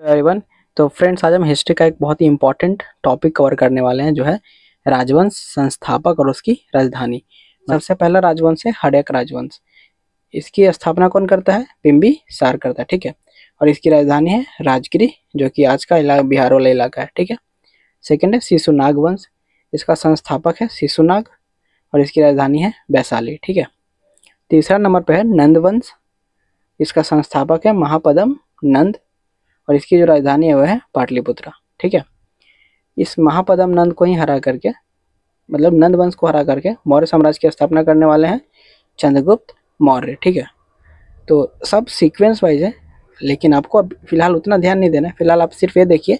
Everyone. तो friends, आज हम हिस्ट्री का एक बहुत ही इम्पोर्टेंट टॉपिक कवर करने वाले हैं, जो है राजवंश, संस्थापक और उसकी राजधानी। सबसे पहला राजवंश है हड़प्पा राजवंश। इसकी स्थापना कौन करता है? बिंबिसार करता है, ठीक है। और इसकी राजधानी है राजगिरी, जो कि आज का इलाका बिहार वाला इलाका है, ठीक है। सेकंड है शिशुनाग वंश। इसका संस्थापक है शिशुनाग और इसकी राजधानी है वैशाली, ठीक है। तीसरा नंबर पर है नंद वंश। इसका संस्थापक है महापद्म नंद और इसकी जो राजधानी है वह है पाटलिपुत्रा, ठीक है। इस महापद्म नंद को ही हरा करके, मतलब नंद वंश को हरा करके मौर्य साम्राज्य की स्थापना करने वाले हैं चंद्रगुप्त मौर्य, ठीक है। तो सब सीक्वेंस वाइज है, लेकिन आपको अब फिलहाल उतना ध्यान नहीं देना है। फिलहाल आप सिर्फ ये देखिए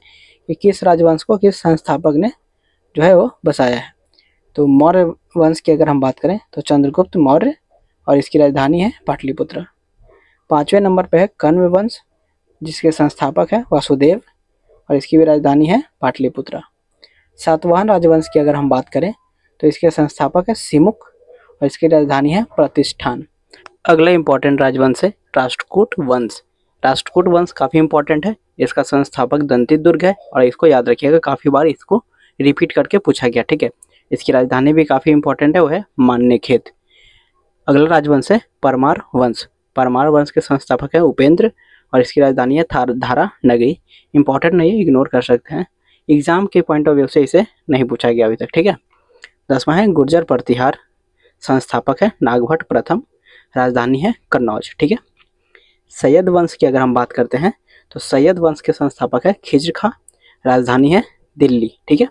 कि किस राजवंश को किस संस्थापक ने जो है वो बसाया है। तो मौर्य वंश की अगर हम बात करें तो चंद्रगुप्त मौर्य और इसकी राजधानी है पाटलिपुत्रा। पाँचवें नंबर पर है कण्व वंश, जिसके संस्थापक है वासुदेव और इसकी भी राजधानी है पाटलिपुत्रा। सातवाहन राजवंश की अगर हम बात करें तो इसके संस्थापक है सिमुक और इसकी राजधानी है प्रतिष्ठान। अगला इंपॉर्टेंट राजवंश है राष्ट्रकूट वंश। राष्ट्रकूट वंश काफ़ी इंपॉर्टेंट है। इसका संस्थापक दंतिदुर्ग है और इसको याद रखिएगा, काफ़ी बार इसको रिपीट करके पूछा गया, ठीक है। इसकी राजधानी भी काफ़ी इंपॉर्टेंट है, वो है मान्यखेत। अगला राजवंश है परमार वंश। परमार वंश के संस्थापक है उपेंद्र और इसकी राजधानी है धारा नगरी। इंपॉर्टेंट नहीं है, इग्नोर कर सकते हैं, एग्जाम के पॉइंट ऑफ व्यू से इसे नहीं पूछा गया अभी तक, ठीक है। 10वां है गुर्जर प्रतिहार। संस्थापक है नागभट्ट प्रथम, राजधानी है कन्नौज, ठीक है। सैयद वंश की अगर हम बात करते हैं तो सैयद वंश के संस्थापक है खिज्र खां, राजधानी है दिल्ली, ठीक है।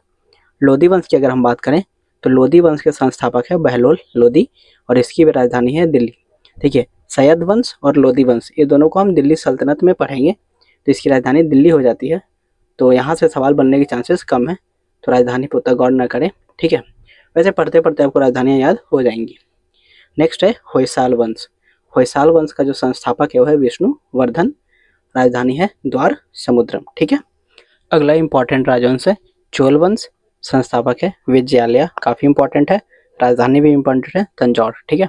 लोधी वंश की अगर हम बात करें तो लोधी वंश के संस्थापक है बहलोल लोधी और इसकी भी राजधानी है दिल्ली, ठीक है। सैयद वंश और लोधी वंश ये दोनों को हम दिल्ली सल्तनत में पढ़ेंगे, तो इसकी राजधानी दिल्ली हो जाती है। तो यहाँ से सवाल बनने के चांसेस कम है, तो राजधानी पर उतना गौर न करें, ठीक है। वैसे पढ़ते पढ़ते आपको राजधानियाँ याद हो जाएंगी। नेक्स्ट है होयसाल वंश। होयसाल वंश का जो संस्थापक है वो है विष्णुवर्धन, राजधानी है द्वार समुद्रम, ठीक है। अगला इंपॉर्टेंट राजवंश है चोल वंश। संस्थापक है विजयालय, काफ़ी इंपॉर्टेंट है, राजधानी भी इंपॉर्टेंट है तंजौर, ठीक है।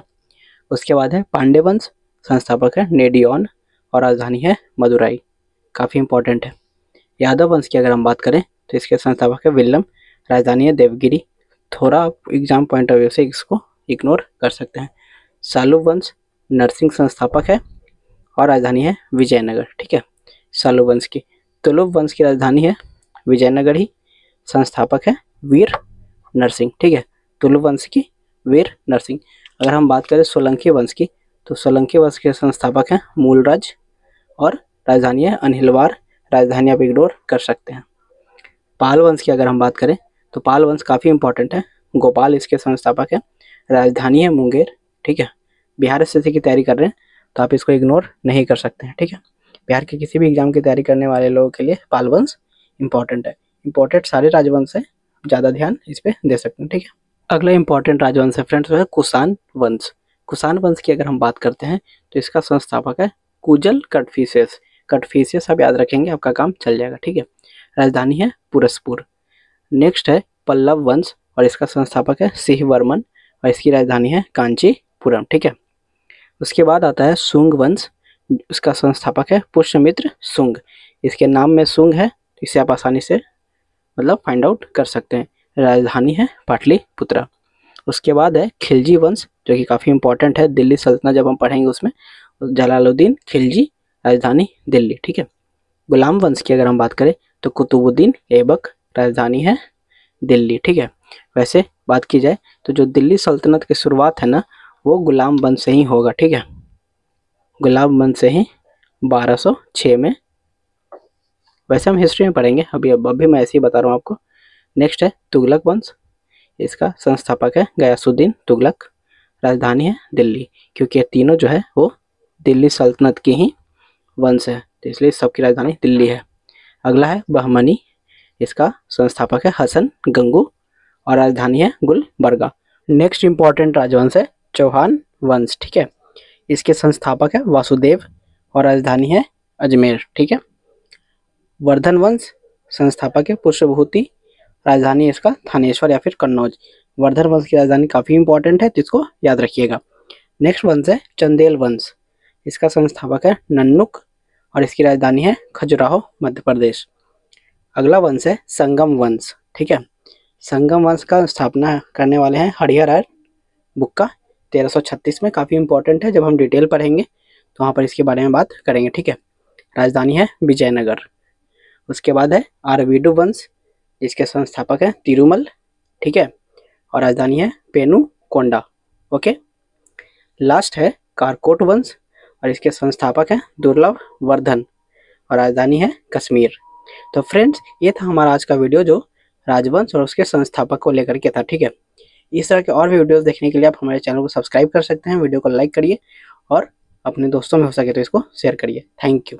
उसके बाद है पांड्य वंश। संस्थापक है नेडियन और राजधानी है मदुराई, काफ़ी इंपॉर्टेंट है। यादव वंश की अगर हम बात करें तो इसके संस्थापक है विल्लम, राजधानी है देवगिरी। थोड़ा एग्जाम पॉइंट ऑफ व्यू से इसको इग्नोर कर सकते हैं। सालुब वंश नरसिंह संस्थापक है और राजधानी है विजयनगर, ठीक है। सालुब वंश की। तुलुब वंश की राजधानी है विजयनगर ही, संस्थापक है वीर नरसिंह, ठीक है। तुलुब वंश की वीर नरसिंह। अगर हम बात करें सोलंकी वंश की तो सोलंकी वंश के संस्थापक हैं मूलराज और राजधानी है अनिलवार, राजधानी आप इग्नोर कर सकते हैं। पाल वंश की अगर हम बात करें तो पाल वंश काफ़ी इंपॉर्टेंट है, गोपाल इसके संस्थापक है, राजधानी है मुंगेर, ठीक है। बिहार एसएससी की तैयारी कर रहे हैं तो आप इसको इग्नोर नहीं कर सकते हैं, ठीक है। बिहार के किसी भी एग्जाम की तैयारी करने वाले लोगों के लिए पाल वंश इंपॉर्टेंट है। इंपॉर्टेंट सारे राजवंश है, ज़्यादा ध्यान इस पर दे सकते हैं, ठीक है। अगला इंपॉर्टेंट राजवंश है फ्रेंड्स, वो है कुषाण वंश। कुषाण वंश की अगर हम बात करते हैं तो इसका संस्थापक है कुजल कटफिसेस। कटफिसेस आप याद रखेंगे, आपका काम चल जाएगा, ठीक है। राजधानी है पुरस्पुर। नेक्स्ट है पल्लव वंश और इसका संस्थापक है सिंह वर्मन और इसकी राजधानी है कांचीपुरम, ठीक है। उसके बाद आता है शुंग वंश। उसका संस्थापक है पुष्यमित्र शुंग। इसके नाम में शुंग है, तो इसे आप आसानी से मतलब फाइंड आउट कर सकते हैं। राजधानी है पाटलिपुत्रा। उसके बाद है खिलजी वंश, जो कि काफ़ी इंपॉर्टेंट है, दिल्ली सल्तनत जब हम पढ़ेंगे उसमें, जलालुद्दीन खिलजी, राजधानी दिल्ली, ठीक है। गुलाम वंश की अगर हम बात करें तो कुतुबुद्दीन ऐबक, राजधानी है दिल्ली, ठीक है। वैसे बात की जाए तो जो दिल्ली सल्तनत की शुरुआत है ना, वो गुलाम वंश से ही होगा, ठीक है। गुलाम वंश से ही 1206 में। वैसे हम हिस्ट्री में पढ़ेंगे, अभी मैं ऐसे ही बता रहा हूँ आपको। नेक्स्ट है तुगलक वंश। इसका संस्थापक है गयासुद्दीन तुगलक, राजधानी है दिल्ली, क्योंकि ये तीनों जो है वो दिल्ली सल्तनत की ही वंश है, तो इसलिए सबकी राजधानी दिल्ली है। अगला है बहमनी। इसका संस्थापक है हसन गंगू और राजधानी है गुलबर्गा। नेक्स्ट इंपॉर्टेंट राजवंश है चौहान वंश, ठीक है। इसके संस्थापक है वासुदेव और राजधानी है अजमेर, ठीक है। वर्धन वंश संस्थापक है पुष्यभूति, राजधानी इसका थानेश्वर या फिर कन्नौज। वर्धन वंश की राजधानी काफ़ी इंपॉर्टेंट है, जिसको याद रखिएगा। नेक्स्ट वंश है चंदेल वंश। इसका संस्थापक है नन्नुक और इसकी राजधानी है खजुराहो मध्य प्रदेश। अगला वंश है संगम वंश। ठीक है, संगम वंश का स्थापना करने वाले हैं हरिहर बुक्का 1336 में। काफ़ी इंपॉर्टेंट है, जब हम डिटेल पढ़ेंगे तो वहाँ पर इसके बारे में बात करेंगे। ठीक है, राजधानी है विजयनगर। उसके बाद है आरवीडु वंश, जिसके संस्थापक हैं तिरुमल। ठीक है, और राजधानी है पेनुकोंडा। ओके, लास्ट है कारकोट वंश और इसके संस्थापक हैं दुर्लभ वर्धन और राजधानी है कश्मीर। तो फ्रेंड्स, ये था हमारा आज का वीडियो जो राजवंश और उसके संस्थापक को लेकर के था। ठीक है, इस तरह के और भी वीडियोस देखने के लिए आप हमारे चैनल को सब्सक्राइब कर सकते हैं। वीडियो को लाइक करिए और अपने दोस्तों में हो सके तो इसको शेयर करिए। Thank you.